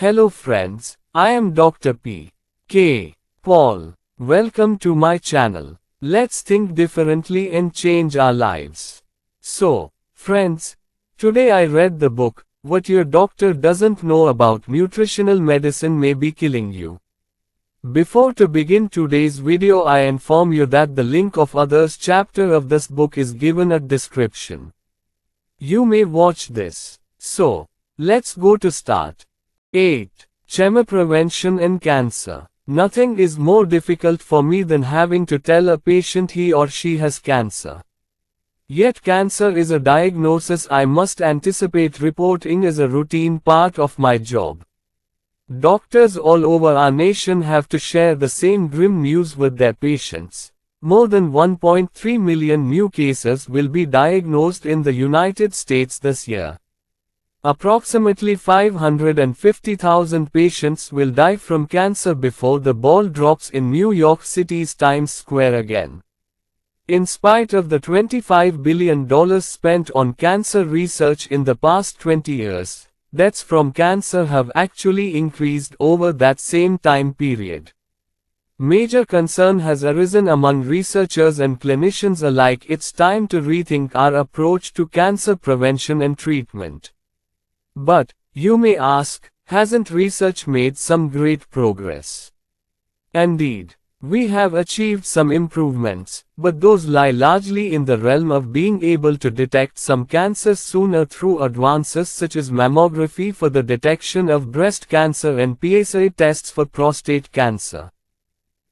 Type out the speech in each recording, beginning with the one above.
Hello friends, I am Dr. P. K. Paul. Welcome to my channel. Let's think differently and change our lives. So, friends, today I read the book, What Your Doctor Doesn't Know About Nutritional Medicine May Be Killing You. Before to begin today's video, I inform you that the link of others chapter of this book is given at description. You may watch this. So, let's go to start. 8. Chemotherapy and cancer. Nothing is more difficult for me than having to tell a patient he or she has cancer. Yet cancer is a diagnosis I must anticipate reporting as a routine part of my job. Doctors all over our nation have to share the same grim news with their patients. More than 1.3 million new cases will be diagnosed in the United States this year. Approximately 550,000 patients will die from cancer before the ball drops in New York City's Times Square again. In spite of the $25 billion spent on cancer research in the past 20 years, deaths from cancer have actually increased over that same time period. Major concern has arisen among researchers and clinicians alike. It's time to rethink our approach to cancer prevention and treatment. But, you may ask, hasn't research made some great progress? Indeed, we have achieved some improvements, but those lie largely in the realm of being able to detect some cancers sooner through advances such as mammography for the detection of breast cancer and PSA tests for prostate cancer.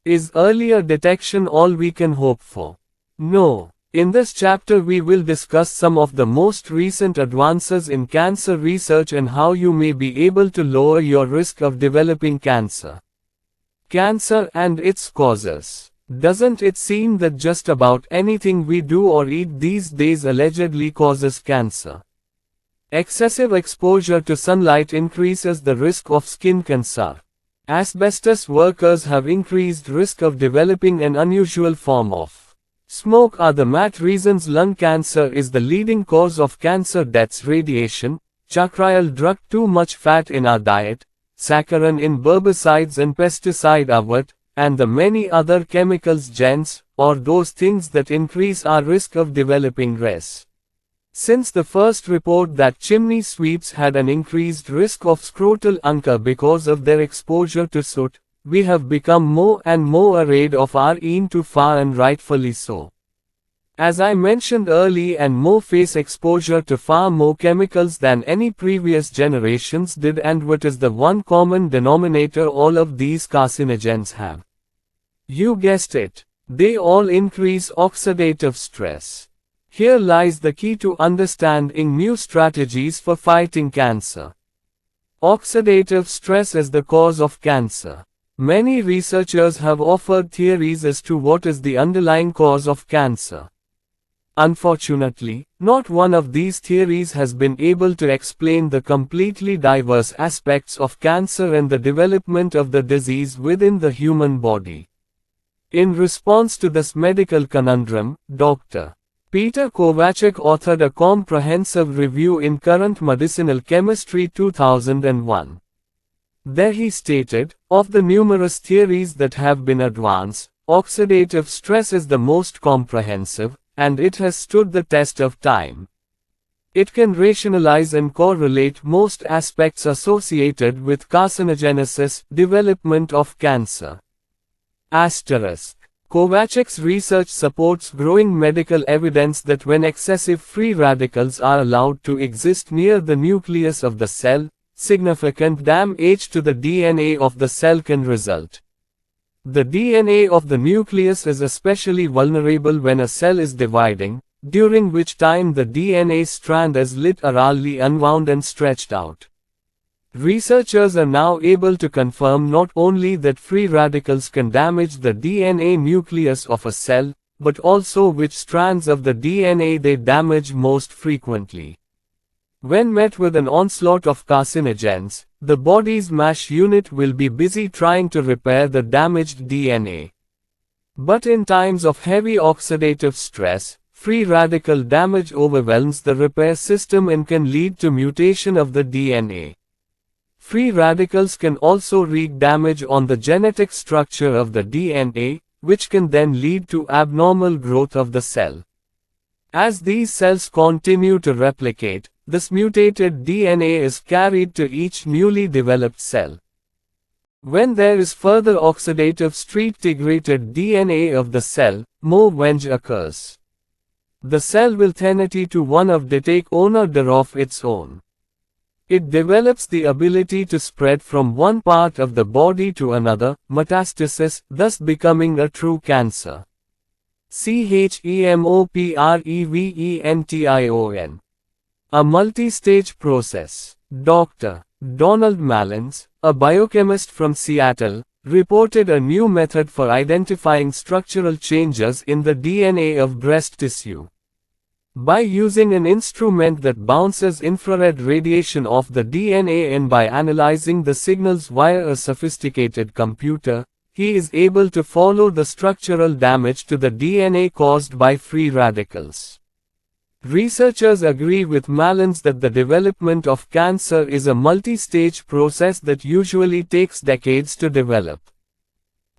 Is earlier detection all we can hope for? No. In this chapter we will discuss some of the most recent advances in cancer research and how you may be able to lower your risk of developing cancer. Cancer and its causes. Doesn't it seem that just about anything we do or eat these days allegedly causes cancer? Excessive exposure to sunlight increases the risk of skin cancer. Asbestos workers have increased risk of developing an unusual form of smoke. Are the main reasons lung cancer is the leading cause of cancer deaths. Radiation, chacryl drug, too much fat in our diet, saccharin in herbicides and pesticide avoid, and the many other chemicals gens, or those things that increase our risk of developing RES. Since the first report that chimney sweeps had an increased risk of scrotal cancer because of their exposure to soot, we have become more and more afraid of our eating too far, and rightfully so. As I mentioned earlier, and more face exposure to far more chemicals than any previous generations did, and what is the one common denominator all of these carcinogens have? You guessed it. They all increase oxidative stress. Here lies the key to understanding new strategies for fighting cancer. Oxidative stress is the cause of cancer. Many researchers have offered theories as to what is the underlying cause of cancer. Unfortunately, not one of these theories has been able to explain the completely diverse aspects of cancer and the development of the disease within the human body. In response to this medical conundrum, Dr. Peter Kovacek authored a comprehensive review in Current Medicinal Chemistry 2001. There he stated, of the numerous theories that have been advanced, oxidative stress is the most comprehensive, and it has stood the test of time. It can rationalize and correlate most aspects associated with carcinogenesis, development of cancer. Asterisk. Kovacek's research supports growing medical evidence that when excessive free radicals are allowed to exist near the nucleus of the cell, significant damage to the DNA of the cell can result. The DNA of the nucleus is especially vulnerable when a cell is dividing, during which time the DNA strand is literally unwound and stretched out. Researchers are now able to confirm not only that free radicals can damage the DNA nucleus of a cell, but also which strands of the DNA they damage most frequently. When met with an onslaught of carcinogens, the body's MASH unit will be busy trying to repair the damaged DNA. But in times of heavy oxidative stress, free radical damage overwhelms the repair system and can lead to mutation of the DNA. Free radicals can also wreak damage on the genetic structure of the DNA, which can then lead to abnormal growth of the cell. As these cells continue to replicate, this mutated DNA is carried to each newly developed cell. When there is further oxidative street-degraded DNA of the cell, more venge occurs. The cell will tend to one of the take owner thereof its own. It develops the ability to spread from one part of the body to another, metastasis, thus becoming a true cancer. CHEMOPREVENTION. A multi-stage process. Dr. Donald Malins, a biochemist from Seattle, reported a new method for identifying structural changes in the DNA of breast tissue. By using an instrument that bounces infrared radiation off the DNA and by analyzing the signals via a sophisticated computer, he is able to follow the structural damage to the DNA caused by free radicals. Researchers agree with Malins that the development of cancer is a multi-stage process that usually takes decades to develop.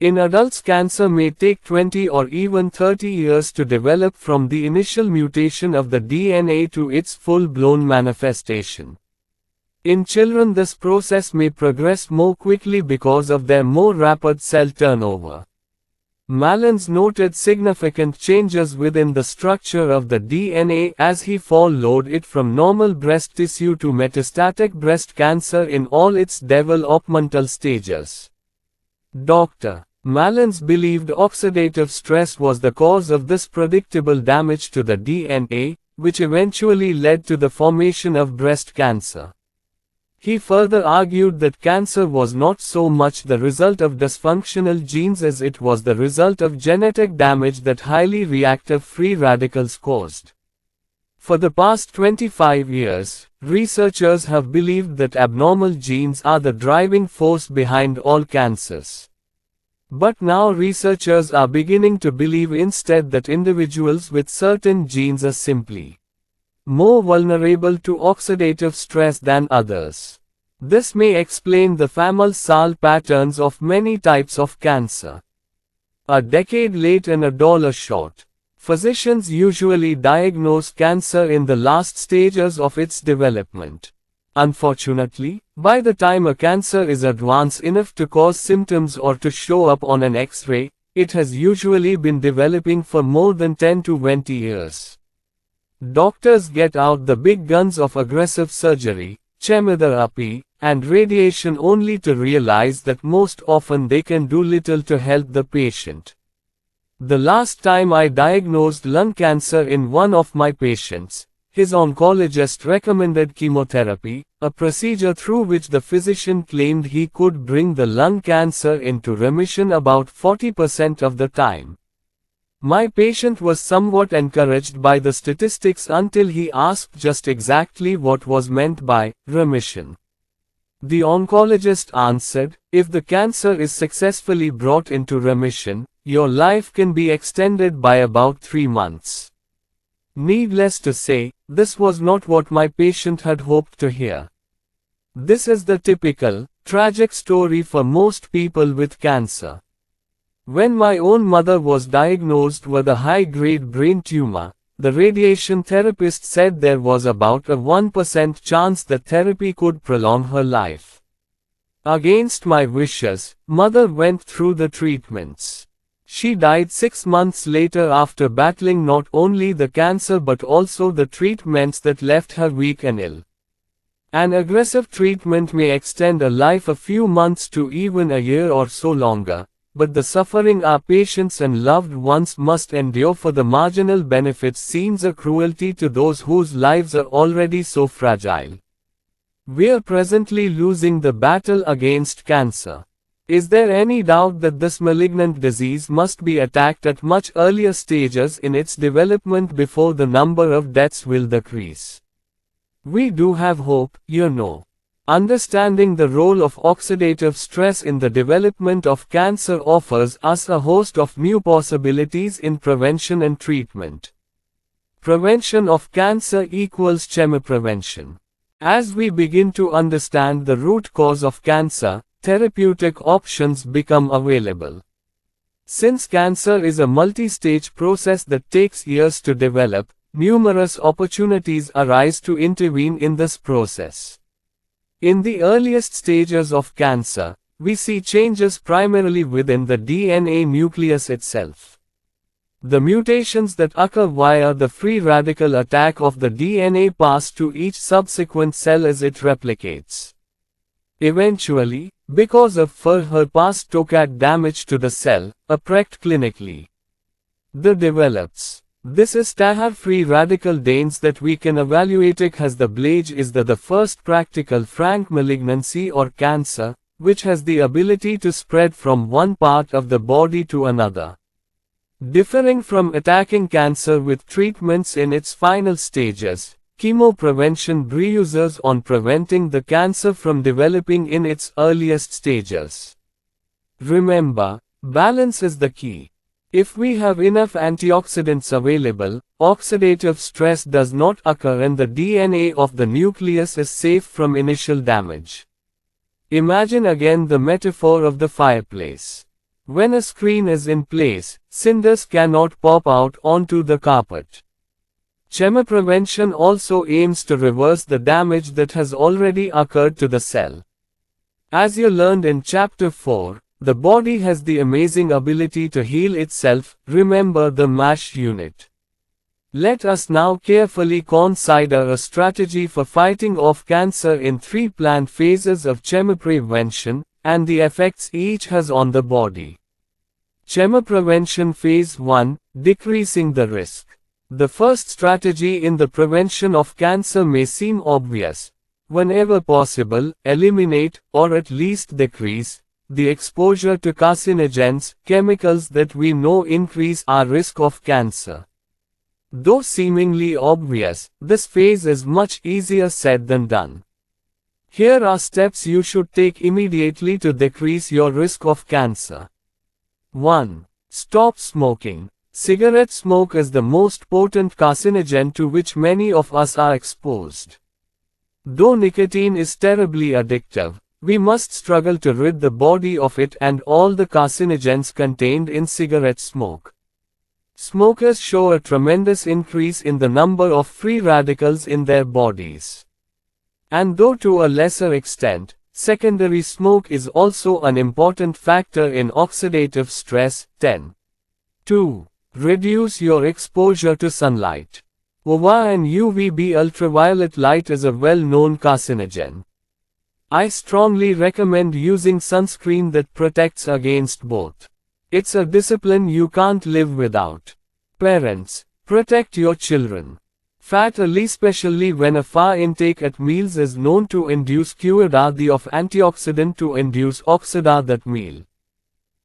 In adults, cancer may take 20 or even 30 years to develop from the initial mutation of the DNA to its full-blown manifestation. In children, this process may progress more quickly because of their more rapid cell turnover. Malins noted significant changes within the structure of the DNA as he followed it from normal breast tissue to metastatic breast cancer in all its developmental stages. Dr. Malins believed oxidative stress was the cause of this predictable damage to the DNA, which eventually led to the formation of breast cancer. He further argued that cancer was not so much the result of dysfunctional genes as it was the result of genetic damage that highly reactive free radicals caused. For the past 25 years, researchers have believed that abnormal genes are the driving force behind all cancers. But now researchers are beginning to believe instead that individuals with certain genes are simply more vulnerable to oxidative stress than others. This may explain the familial patterns of many types of cancer. A decade late and $1 short. Physicians usually diagnose cancer in the last stages of its development. Unfortunately, by the time a cancer is advanced enough to cause symptoms or to show up on an X-ray, it has usually been developing for more than 10 to 20 years. Doctors get out the big guns of aggressive surgery, chemotherapy, and radiation only to realize that most often they can do little to help the patient. The last time I diagnosed lung cancer in one of my patients, his oncologist recommended chemotherapy, a procedure through which the physician claimed he could bring the lung cancer into remission about 40% of the time. My patient was somewhat encouraged by the statistics until he asked just exactly what was meant by remission. The oncologist answered, "If the cancer is successfully brought into remission, your life can be extended by about 3 months." Needless to say, this was not what my patient had hoped to hear. This is the typical, tragic story for most people with cancer. When my own mother was diagnosed with a high-grade brain tumor, the radiation therapist said there was about a 1% chance that therapy could prolong her life. Against my wishes, mother went through the treatments. She died 6 months later after battling not only the cancer but also the treatments that left her weak and ill. An aggressive treatment may extend a life a few months to even a year or so longer, but the suffering our patients and loved ones must endure for the marginal benefits seems a cruelty to those whose lives are already so fragile. We are presently losing the battle against cancer. Is there any doubt that this malignant disease must be attacked at much earlier stages in its development before the number of deaths will decrease? We do have hope, you know. Understanding the role of oxidative stress in the development of cancer offers us a host of new possibilities in prevention and treatment. Prevention of cancer equals chemoprevention. As we begin to understand the root cause of cancer, therapeutic options become available. Since cancer is a multi-stage process that takes years to develop, numerous opportunities arise to intervene in this process. In the earliest stages of cancer, we see changes primarily within the DNA nucleus itself. The mutations that occur via the free radical attack of the DNA pass to each subsequent cell as it replicates. Eventually, because of further past TOCAD damage to the cell, apprect clinically. The develops. This is TAHR free radical danes that we can evaluate as the blage is the first practical frank malignancy or cancer, which has the ability to spread from one part of the body to another. Differing from attacking cancer with treatments in its final stages, chemoprevention breuzes on preventing the cancer from developing in its earliest stages. Remember, balance is the key. If we have enough antioxidants available, oxidative stress does not occur and the DNA of the nucleus is safe from initial damage. Imagine again the metaphor of the fireplace. When a screen is in place, cinders cannot pop out onto the carpet. Chemoprevention also aims to reverse the damage that has already occurred to the cell. As you learned in Chapter 4, the body has the amazing ability to heal itself, remember the MASH unit. Let us now carefully consider a strategy for fighting off cancer in 3 planned phases of chemoprevention, and the effects each has on the body. Chemoprevention Phase 1, Decreasing the risk. The first strategy in the prevention of cancer may seem obvious. Whenever possible, eliminate, or at least decrease, the exposure to carcinogens, chemicals that we know increase our risk of cancer. Though seemingly obvious, this phase is much easier said than done. Here are steps you should take immediately to decrease your risk of cancer. 1. Stop smoking. Cigarette smoke is the most potent carcinogen to which many of us are exposed. Though nicotine is terribly addictive, we must struggle to rid the body of it and all the carcinogens contained in cigarette smoke. Smokers show a tremendous increase in the number of free radicals in their bodies. And though to a lesser extent, secondary smoke is also an important factor in oxidative stress. 10. 2. Reduce your exposure to sunlight. UVA and UVB ultraviolet light is a well-known carcinogen. I strongly recommend using sunscreen that protects against both. It's a discipline you can't live without. Parents, protect your children. Fat, especially when a far intake at meals is known to induce QED of antioxidant to induce oxida that meal.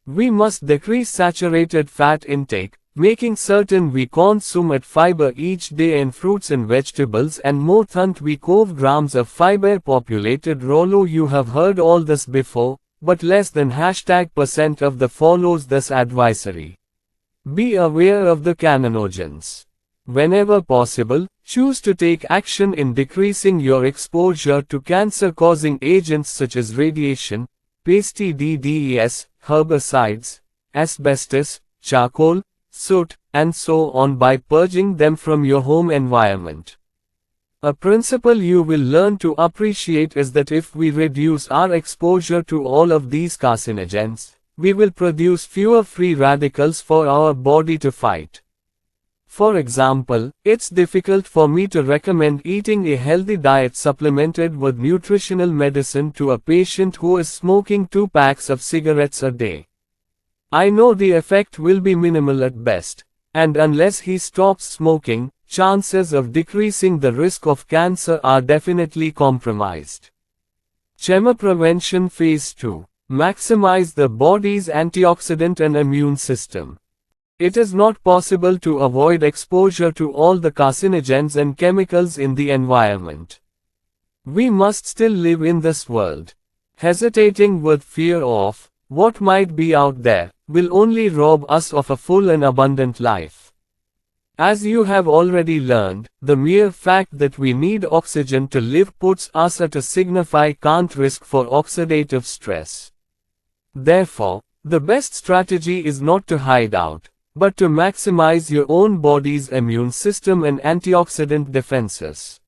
We must decrease saturated fat intake, making certain we consume at fiber each day in fruits and vegetables and more than we cove grams of fiber populated rollo. You have heard all this before, but less than %% of the follows this advisory. Be aware of the carcinogens. Whenever possible, choose to take action in decreasing your exposure to cancer-causing agents such as radiation, pesticides, herbicides, asbestos, charcoal, soot, and so on by purging them from your home environment. A principle you will learn to appreciate is that if we reduce our exposure to all of these carcinogens, we will produce fewer free radicals for our body to fight. For example, it's difficult for me to recommend eating a healthy diet supplemented with nutritional medicine to a patient who is smoking 2 packs of cigarettes a day. I know the effect will be minimal at best, and unless he stops smoking, chances of decreasing the risk of cancer are definitely compromised. Chemoprevention Phase 2. Maximize the body's antioxidant and immune system. It is not possible to avoid exposure to all the carcinogens and chemicals in the environment. We must still live in this world. Hesitating with fear of what might be out there will only rob us of a full and abundant life. As you have already learned, the mere fact that we need oxygen to live puts us at a significant risk for oxidative stress. Therefore, the best strategy is not to hide out, but to maximize your own body's immune system and antioxidant defenses.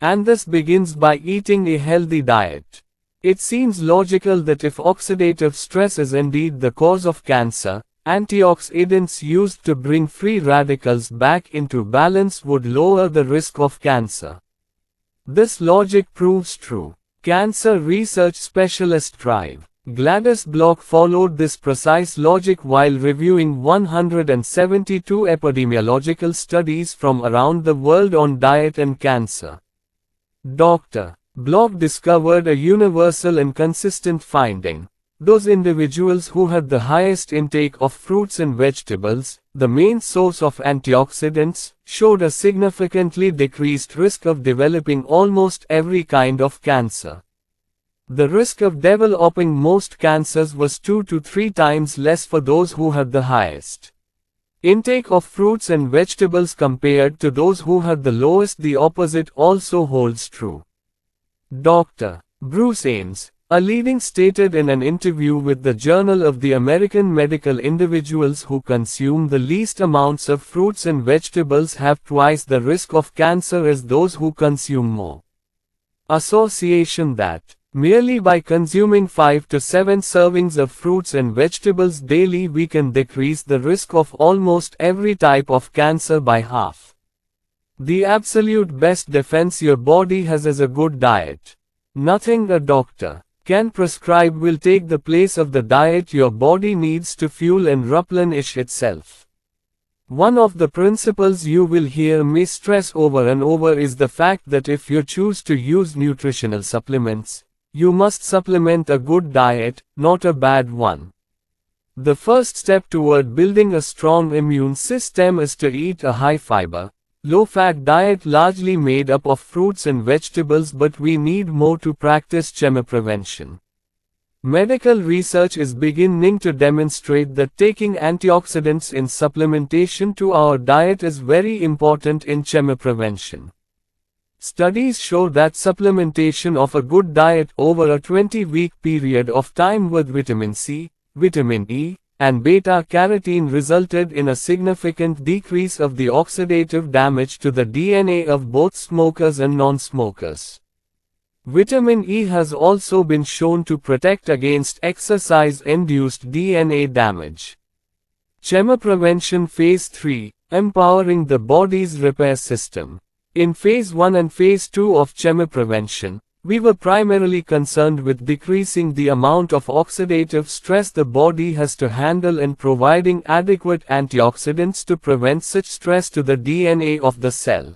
And this begins by eating a healthy diet. It seems logical that if oxidative stress is indeed the cause of cancer, antioxidants used to bring free radicals back into balance would lower the risk of cancer. This logic proves true. Cancer research specialist Drive. Gladys Block followed this precise logic while reviewing 172 epidemiological studies from around the world on diet and cancer. Dr. Block discovered a universal and consistent finding. Those individuals who had the highest intake of fruits and vegetables, the main source of antioxidants, showed a significantly decreased risk of developing almost every kind of cancer. The risk of developing most cancers was 2 to 3 times less for those who had the highest intake of fruits and vegetables compared to those who had the lowest. The opposite also holds true. Dr. Bruce Ames, a leading stated in an interview with the Journal of the American Medical, individuals who consume the least amounts of fruits and vegetables have twice the risk of cancer as those who consume more. Association that, merely by consuming 5 to 7 servings of fruits and vegetables daily we can decrease the risk of almost every type of cancer by half. The absolute best defense your body has is a good diet. Nothing a doctor can prescribe will take the place of the diet your body needs to fuel and replenish itself. One of the principles you will hear me stress over and over is the fact that if you choose to use nutritional supplements, you must supplement a good diet, not a bad one. The first step toward building a strong immune system is to eat a high-fiber, low-fat diet largely made up of fruits and vegetables, but we need more to practice chemoprevention. Medical research is beginning to demonstrate that taking antioxidants in supplementation to our diet is very important in chemoprevention. Studies show that supplementation of a good diet over a 20-week period of time with vitamin C, vitamin E, and beta-carotene resulted in a significant decrease of the oxidative damage to the DNA of both smokers and non-smokers. Vitamin E has also been shown to protect against exercise-induced DNA damage. Chemoprevention Phase 3, Empowering the Body's Repair System. In Phase 1 and Phase 2 of chemoprevention, we were primarily concerned with decreasing the amount of oxidative stress the body has to handle and providing adequate antioxidants to prevent such stress to the DNA of the cell.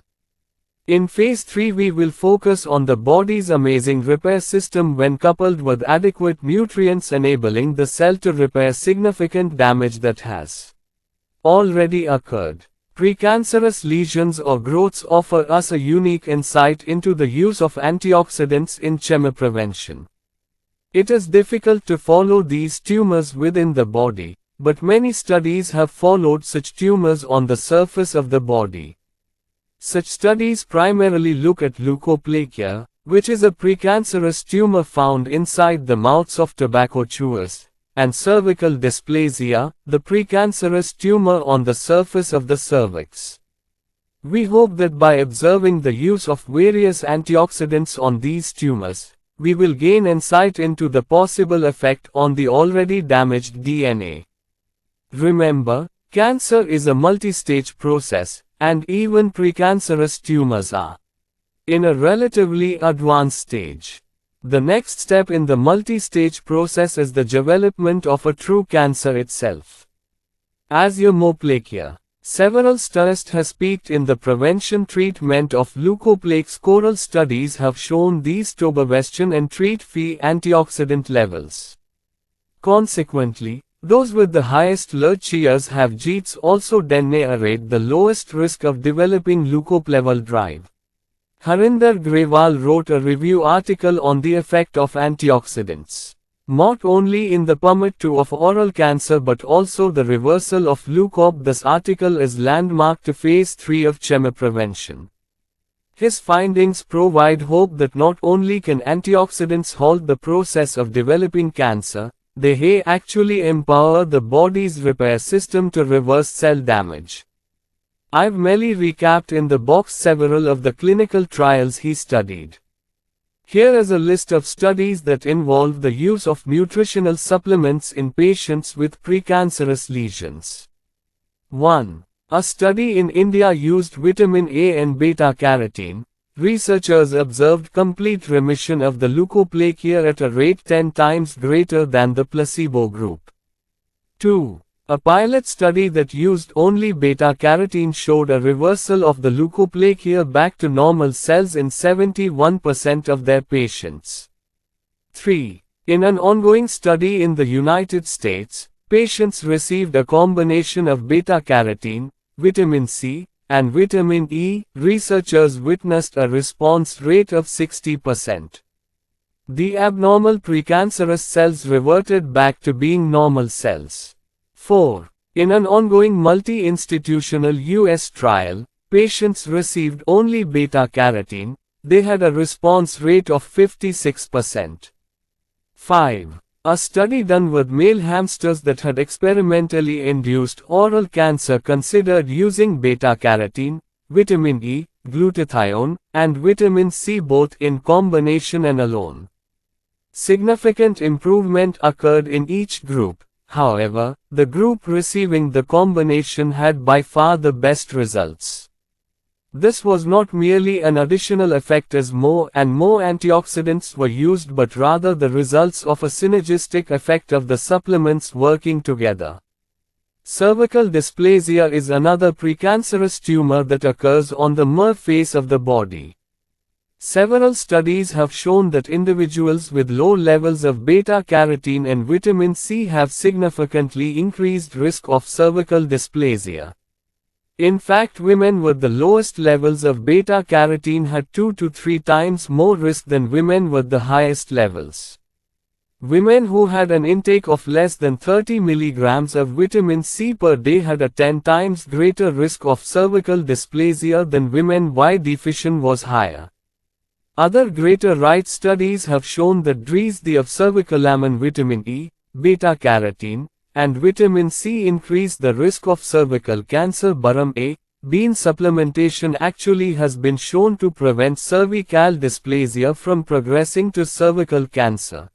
In Phase 3 we will focus on the body's amazing repair system when coupled with adequate nutrients enabling the cell to repair significant damage that has already occurred. Precancerous lesions or growths offer us a unique insight into the use of antioxidants in chemoprevention. It is difficult to follow these tumors within the body, but many studies have followed such tumors on the surface of the body. Such studies primarily look at leukoplakia, which is a precancerous tumor found inside the mouths of tobacco chewers, and cervical dysplasia, the precancerous tumor on the surface of the cervix. We hope that by observing the use of various antioxidants on these tumors, we will gain insight into the possible effect on the already damaged DNA. Remember, cancer is a multi-stage process, and even precancerous tumors are in a relatively advanced stage. The next step in the multi-stage process is the development of a true cancer itself. As Leukoplakia, several studies has peaked in the prevention treatment of leukoplakia. Coral studies have shown these to prevention and treat free antioxidant levels. Consequently, those with the highest leukoplakias have genes also generate the lowest risk of developing leukoplakia drive. Harinder Grewal wrote a review article on the effect of antioxidants. not only in the permit of oral cancer but also the reversal of leukope. This article is landmark to phase 3 of chemoprevention. His findings provide hope that not only can antioxidants halt the process of developing cancer, they may actually empower the body's repair system to reverse cell damage. I've merely recapped in the box several of the clinical trials he studied. Here is a list of studies that involve the use of nutritional supplements in patients with precancerous lesions. 1. A study in India used vitamin A and beta-carotene. Researchers observed complete remission of the leukoplakia at a rate 10 times greater than the placebo group. 2. A pilot study that used only beta-carotene showed a reversal of the leukoplakia back to normal cells in 71% of their patients. 3. In an ongoing study in the United States, patients received a combination of beta-carotene, vitamin C, and vitamin E. Researchers witnessed a response rate of 60%. The abnormal precancerous cells reverted back to being normal cells. 4. In an ongoing multi-institutional U.S. trial, patients received only beta-carotene. They had a response rate of 56%. 5. A study done with male hamsters that had experimentally induced oral cancer considered using beta-carotene, vitamin E, glutathione, and vitamin C both in combination and alone. Significant improvement occurred in each group. However, the group receiving the combination had by far the best results. This was not merely an additional effect as more and more antioxidants were used but rather the results of a synergistic effect of the supplements working together. Cervical dysplasia is another precancerous tumor that occurs on the mere face of the body. Several studies have shown that individuals with low levels of beta-carotene and vitamin C have significantly increased risk of cervical dysplasia. In fact, women with the lowest levels of beta-carotene had 2 to 3 times more risk than women with the highest levels. Women who had an intake of less than 30 mg of vitamin C per day had a 10 times greater risk of cervical dysplasia than women whose deficiency was higher. Other greater right studies have shown that the of cervicolamine vitamin E, beta-carotene, and vitamin C increase the risk of cervical cancer. A. Bean supplementation actually has been shown to prevent cervical dysplasia from progressing to cervical cancer.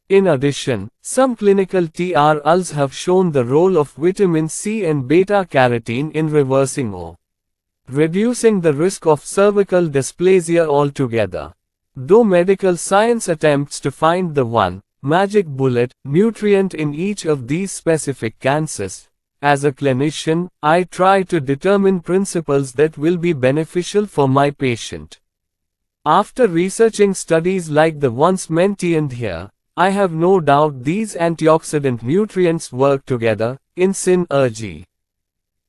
In addition, some clinical trials have shown the role of vitamin C and beta-carotene in reversing or reducing the risk of cervical dysplasia altogether. Though medical science attempts to find the one magic bullet nutrient in each of these specific cancers, as a clinician, I try to determine principles that will be beneficial for my patient. After researching studies like the ones mentioned here, I have no doubt these antioxidant nutrients work together in synergy.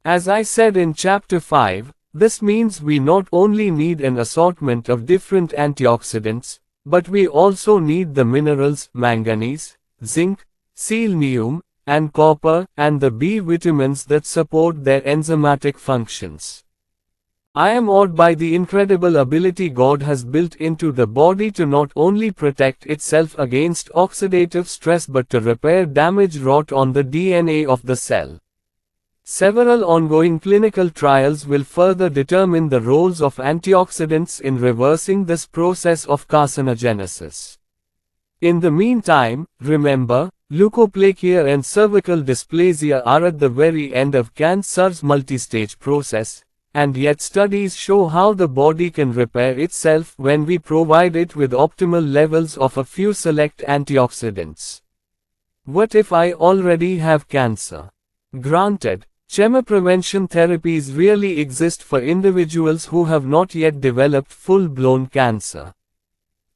As I said in Chapter 5, this means we not only need an assortment of different antioxidants, but we also need the minerals manganese, zinc, selenium, and copper, and the B vitamins that support their enzymatic functions. I am awed by the incredible ability God has built into the body to not only protect itself against oxidative stress but to repair damage wrought on the DNA of the cell. Several ongoing clinical trials will further determine the roles of antioxidants in reversing this process of carcinogenesis. In the meantime, remember, leukoplakia and cervical dysplasia are at the very end of cancer's multistage process, and yet studies show how the body can repair itself when we provide it with optimal levels of a few select antioxidants. What if I already have cancer? Granted, chemoprevention therapies really exist for individuals who have not yet developed full-blown cancer.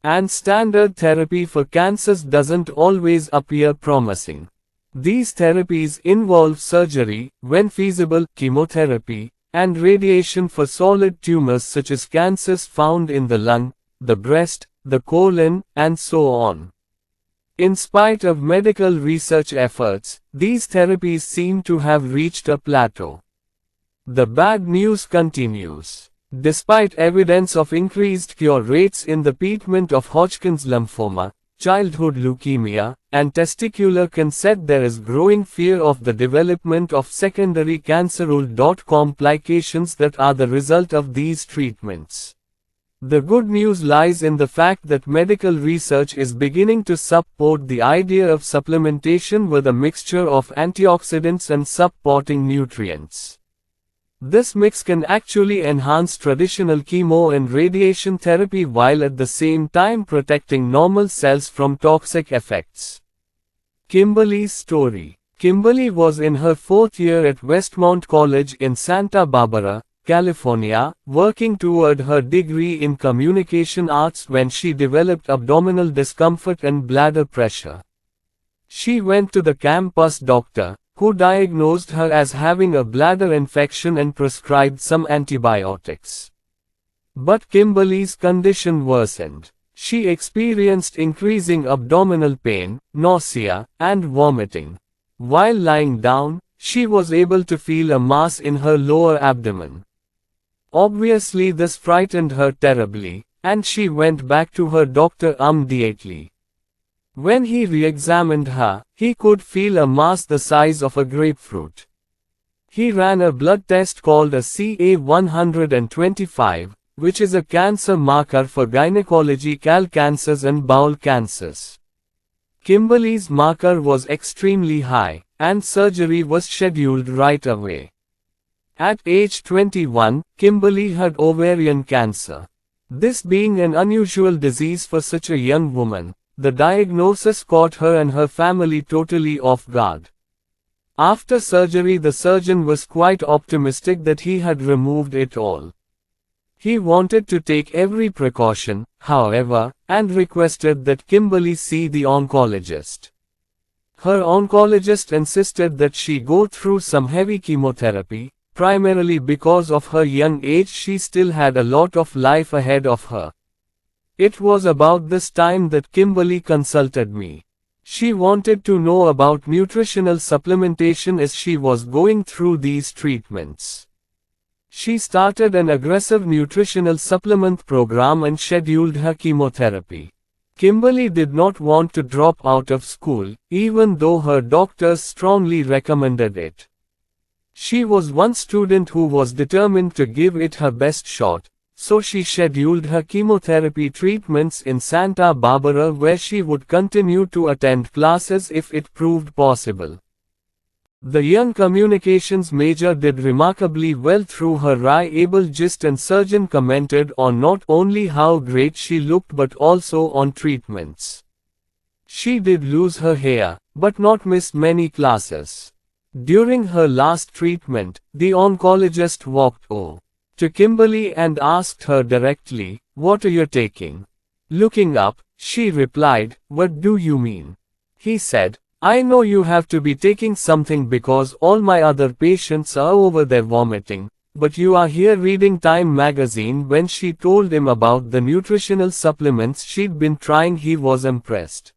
And standard therapy for cancers doesn't always appear promising. These therapies involve surgery, when feasible, chemotherapy, and radiation for solid tumors such as cancers found in the lung, the breast, the colon, and so on. In spite of medical research efforts, these therapies seem to have reached a plateau. The bad news continues. Despite evidence of increased cure rates in the treatment of Hodgkin's lymphoma, childhood leukemia, and testicular cancer, there is growing fear of the development of secondary cancer complications that are the result of these treatments. The good news lies in the fact that medical research is beginning to support the idea of supplementation with a mixture of antioxidants and supporting nutrients. This mix can actually enhance traditional chemo and radiation therapy while at the same time protecting normal cells from toxic effects. Kimberly's story. Kimberly was in her 4th year at Westmont College in Santa Barbara, California, working toward her degree in communication arts when she developed abdominal discomfort and bladder pressure. She went to the campus doctor, who diagnosed her as having a bladder infection and prescribed some antibiotics. But Kimberly's condition worsened. She experienced increasing abdominal pain, nausea, and vomiting. While lying down, she was able to feel a mass in her lower abdomen. Obviously, this frightened her terribly, and she went back to her doctor immediately. When he re-examined her, he could feel a mass the size of a grapefruit. He ran a blood test called a CA-125, which is a cancer marker for gynecological cancers and bowel cancers. Kimberly's marker was extremely high, and surgery was scheduled right away. At age 21, Kimberly had ovarian cancer. This being an unusual disease for such a young woman, the diagnosis caught her and her family totally off guard. After surgery, the surgeon was quite optimistic that he had removed it all. He wanted to take every precaution, however, and requested that Kimberly see the oncologist. Her oncologist insisted that she go through some heavy chemotherapy, primarily because of her young age. She still had a lot of life ahead of her. It was about this time that Kimberly consulted me. She wanted to know about nutritional supplementation as she was going through these treatments. She started an aggressive nutritional supplement program and scheduled her chemotherapy. Kimberly did not want to drop out of school, even though her doctors strongly recommended it. She was one student who was determined to give it her best shot, so she scheduled her chemotherapy treatments in Santa Barbara, where she would continue to attend classes if it proved possible. The young communications major did remarkably well through her reliable gist, and surgeon commented on not only how great she looked but also on treatments. She did lose her hair, but not miss many classes. During her last treatment, the oncologist walked over to Kimberly and asked her directly, "What are you taking?" Looking up, she replied, "What do you mean?" He said, "I know you have to be taking something because all my other patients are over there vomiting, but you are here reading Time magazine." When she told him about the nutritional supplements she'd been trying, he was impressed.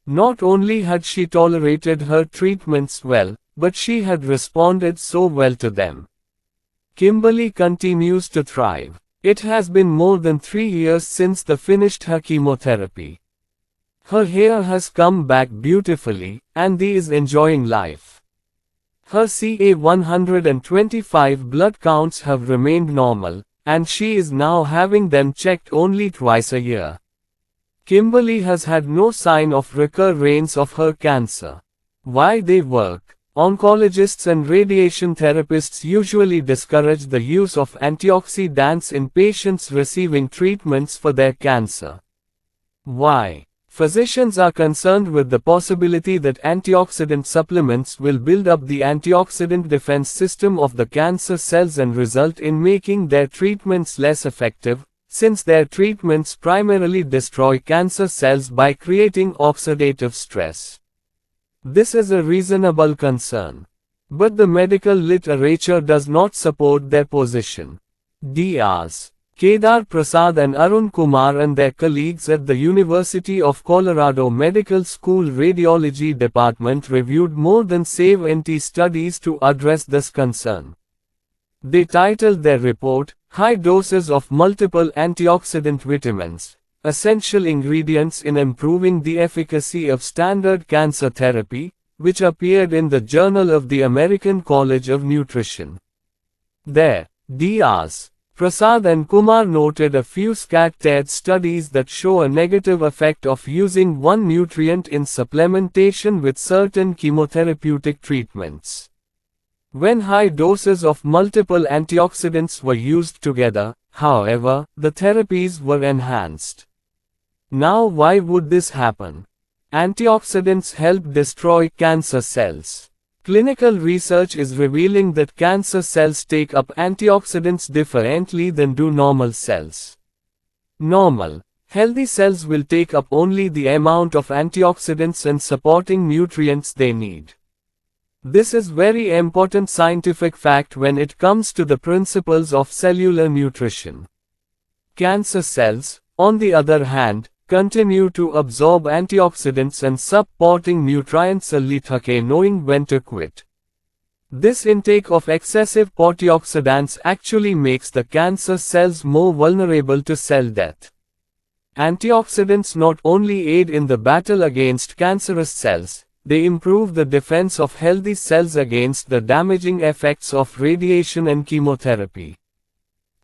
Not only had she tolerated her treatments well, but she had responded so well to them. Kimberly continues to thrive. It has been more than 3 years since the finished her chemotherapy. Her hair has come back beautifully, and she is enjoying life. Her CA-125 blood counts have remained normal, and she is now having them checked only twice a year. Kimberly has had no sign of recurrence of her cancer. Why they work? Oncologists and radiation therapists usually discourage the use of antioxidants in patients receiving treatments for their cancer. Why? Physicians are concerned with the possibility that antioxidant supplements will build up the antioxidant defense system of the cancer cells and result in making their treatments less effective, since their treatments primarily destroy cancer cells by creating oxidative stress. This is a reasonable concern. But the medical literature does not support their position. Drs. Kedar Prasad and Arun Kumar and their colleagues at the University of Colorado Medical School Radiology Department reviewed more than 70 studies to address this concern. They titled their report, High Doses of Multiple Antioxidant Vitamins, Essential Ingredients in Improving the Efficacy of Standard Cancer Therapy, which appeared in the Journal of the American College of Nutrition. There, Drs. Prasad and Kumar noted a few scattered studies that show a negative effect of using one nutrient in supplementation with certain chemotherapeutic treatments. When high doses of multiple antioxidants were used together, however, the therapies were enhanced. Now, why would this happen? Antioxidants help destroy cancer cells. Clinical research is revealing that cancer cells take up antioxidants differently than do normal cells. Normal, healthy cells will take up only the amount of antioxidants and supporting nutrients they need. This is very important scientific fact when it comes to the principles of cellular nutrition. Cancer cells, on the other hand, continue to absorb antioxidants and supporting nutrients early knowing when to quit. This intake of excessive antioxidants actually makes the cancer cells more vulnerable to cell death. Antioxidants not only aid in the battle against cancerous cells, they improve the defense of healthy cells against the damaging effects of radiation and chemotherapy.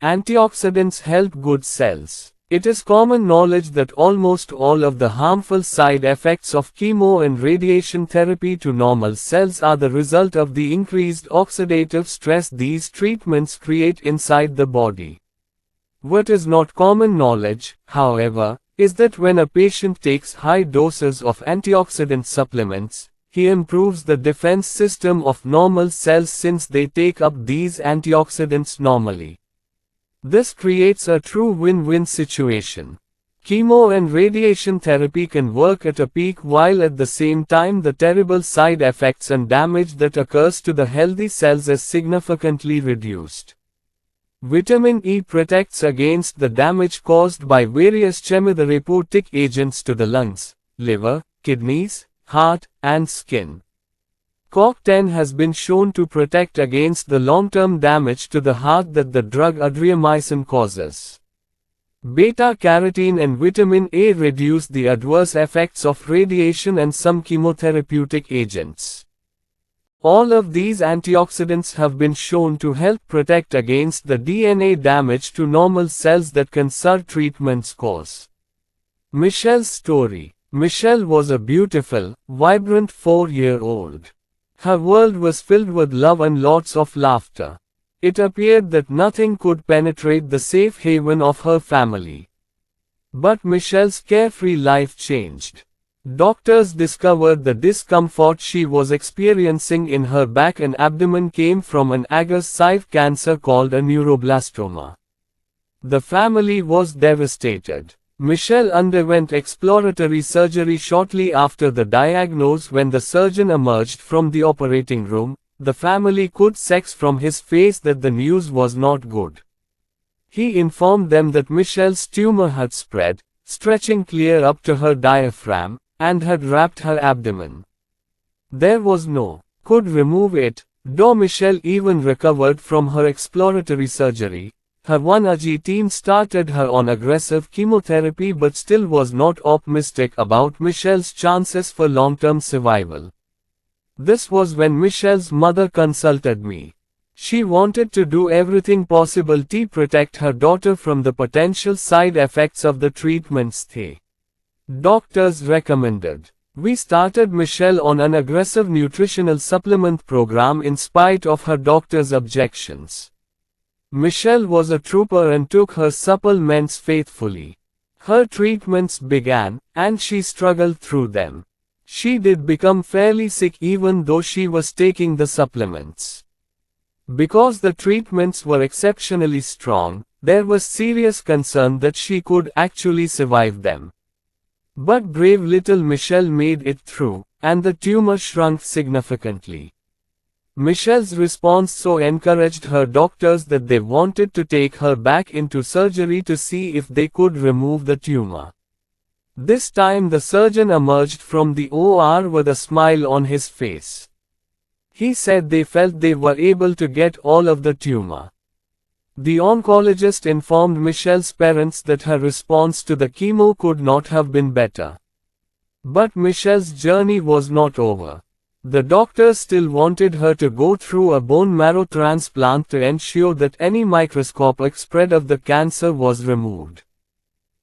Antioxidants help good cells. It is common knowledge that almost all of the harmful side effects of chemo and radiation therapy to normal cells are the result of the increased oxidative stress these treatments create inside the body. What is not common knowledge, however, is that when a patient takes high doses of antioxidant supplements, he improves the defense system of normal cells since they take up these antioxidants normally. This creates a true win-win situation. Chemo and radiation therapy can work at a peak while at the same time the terrible side effects and damage that occurs to the healthy cells is significantly reduced. Vitamin E protects against the damage caused by various chemotherapeutic agents to the lungs, liver, kidneys, heart, and skin. CoQ10 has been shown to protect against the long-term damage to the heart that the drug adriamycin causes. Beta-carotene and vitamin A reduce the adverse effects of radiation and some chemotherapeutic agents. All of these antioxidants have been shown to help protect against the DNA damage to normal cells that cancer treatments cause. Michelle's story. Michelle was a beautiful, vibrant 4-year-old. Her world was filled with love and lots of laughter. It appeared that nothing could penetrate the safe haven of her family. But Michelle's carefree life changed. Doctors discovered the discomfort she was experiencing in her back and abdomen came from an aggressive cancer called a neuroblastoma. The family was devastated. Michelle underwent exploratory surgery shortly after the diagnosis. When the surgeon emerged from the operating room, the family could see from his face that the news was not good. He informed them that Michelle's tumor had spread, stretching clear up to her diaphragm, and had wrapped her abdomen. There was no could remove it, though Michelle even recovered from her exploratory surgery. Her 1AG team started her on aggressive chemotherapy but still was not optimistic about Michelle's chances for long-term survival. This was when Michelle's mother consulted me. She wanted to do everything possible to protect her daughter from the potential side effects of the treatments the doctors recommended. We started Michelle on an aggressive nutritional supplement program in spite of her doctor's objections. Michelle was a trooper and took her supplements faithfully. Her treatments began, and she struggled through them. She did become fairly sick even though she was taking the supplements. Because the treatments were exceptionally strong, there was serious concern that she could actually survive them. But brave little Michelle made it through, and the tumor shrunk significantly. Michelle's response so encouraged her doctors that they wanted to take her back into surgery to see if they could remove the tumor. This time the surgeon emerged from the OR with a smile on his face. He said they felt they were able to get all of the tumor. The oncologist informed Michelle's parents that her response to the chemo could not have been better. But Michelle's journey was not over. The doctors still wanted her to go through a bone marrow transplant to ensure that any microscopic spread of the cancer was removed.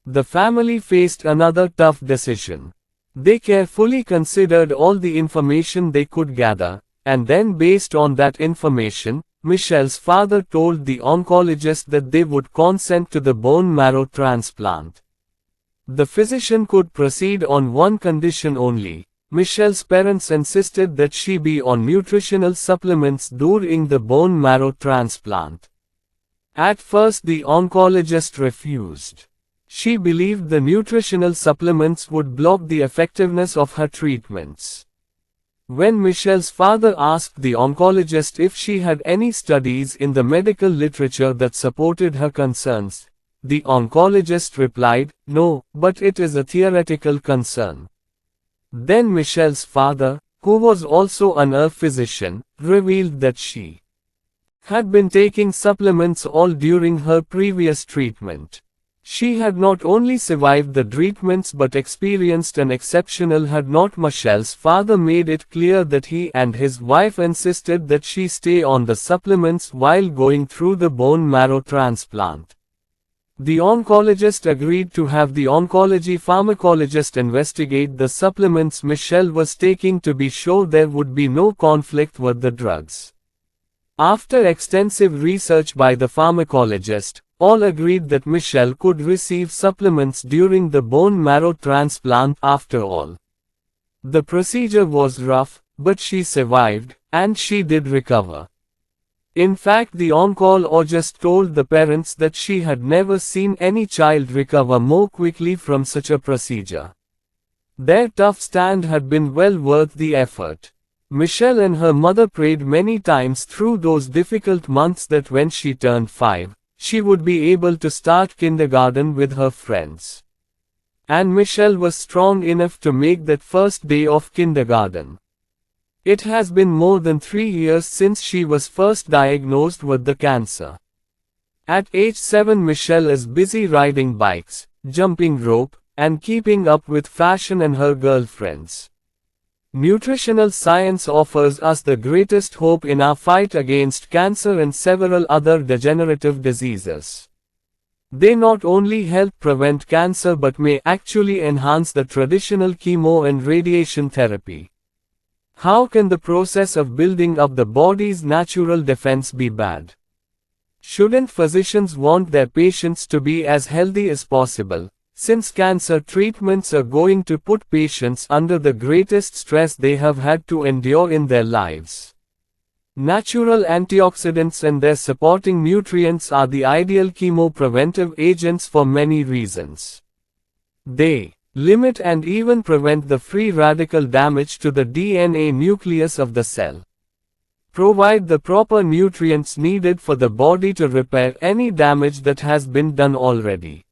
The family faced another tough decision. They carefully considered all the information they could gather, and then based on that information, Michelle's father told the oncologist that they would consent to the bone marrow transplant. The physician could proceed on one condition only. Michelle's parents insisted that she be on nutritional supplements during the bone marrow transplant. At first the oncologist refused. She believed the nutritional supplements would block the effectiveness of her treatments. When Michelle's father asked the oncologist if she had any studies in the medical literature that supported her concerns, the oncologist replied, "No, but it is a theoretical concern." Then Michelle's father, who was also a physician, revealed that she had been taking supplements all during her previous treatment. She had not only survived the treatments but experienced an exceptional had not. Michelle's father made it clear that he and his wife insisted that she stay on the supplements while going through the bone marrow transplant. The oncologist agreed to have the oncology pharmacologist investigate the supplements Michelle was taking to be sure there would be no conflict with the drugs. After extensive research by the pharmacologist, all agreed that Michelle could receive supplements during the bone marrow transplant after all. The procedure was rough, but she survived, and she did recover. In fact, the oncologist told the parents that she had never seen any child recover more quickly from such a procedure. Their tough stand had been well worth the effort. Michelle and her mother prayed many times through those difficult months that when she turned 5, she would be able to start kindergarten with her friends. And Michelle was strong enough to make that first day of kindergarten. It has been more than 3 years since she was first diagnosed with the cancer. At age 7, Michelle is busy riding bikes, jumping rope, and keeping up with fashion and her girlfriends. Nutritional science offers us the greatest hope in our fight against cancer and several other degenerative diseases. They not only help prevent cancer but may actually enhance the traditional chemo and radiation therapy. How can the process of building up the body's natural defense be bad? Shouldn't physicians want their patients to be as healthy as possible, since cancer treatments are going to put patients under the greatest stress they have had to endure in their lives? Natural antioxidants and their supporting nutrients are the ideal chemopreventive agents for many reasons. They limit and even prevent the free radical damage to the DNA nucleus of the cell. Provide the proper nutrients needed for the body to repair any damage that has been done already.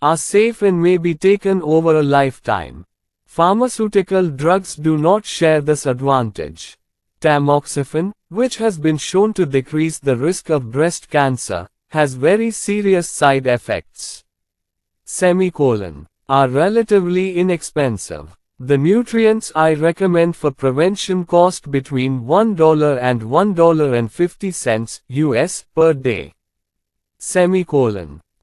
Are safe and may be taken over a lifetime. Pharmaceutical drugs do not share this advantage. Tamoxifen, which has been shown to decrease the risk of breast cancer, has very serious side effects. Are relatively inexpensive. The nutrients I recommend for prevention cost between $1 and $1.50 US per day.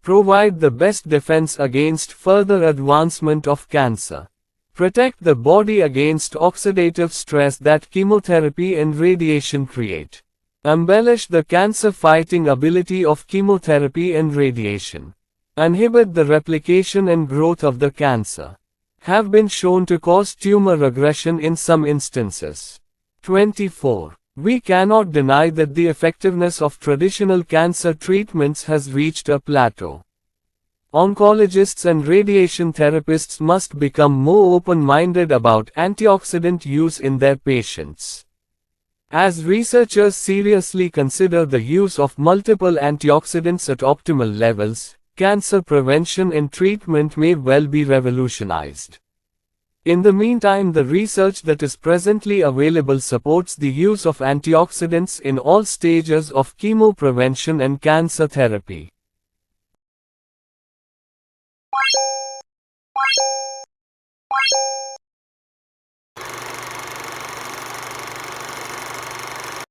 Provide the best defense against further advancement of cancer. Protect the body against oxidative stress that chemotherapy and radiation create. Embellish the cancer-fighting ability of chemotherapy and radiation. Inhibit the replication and growth of the cancer. Have been shown to cause tumor regression in some instances. 24. We cannot deny that the effectiveness of traditional cancer treatments has reached a plateau. Oncologists and radiation therapists must become more open-minded about antioxidant use in their patients. As researchers seriously consider the use of multiple antioxidants at optimal levels, cancer prevention and treatment may well be revolutionized. In the meantime, the research that is presently available supports the use of antioxidants in all stages of chemoprevention and cancer therapy.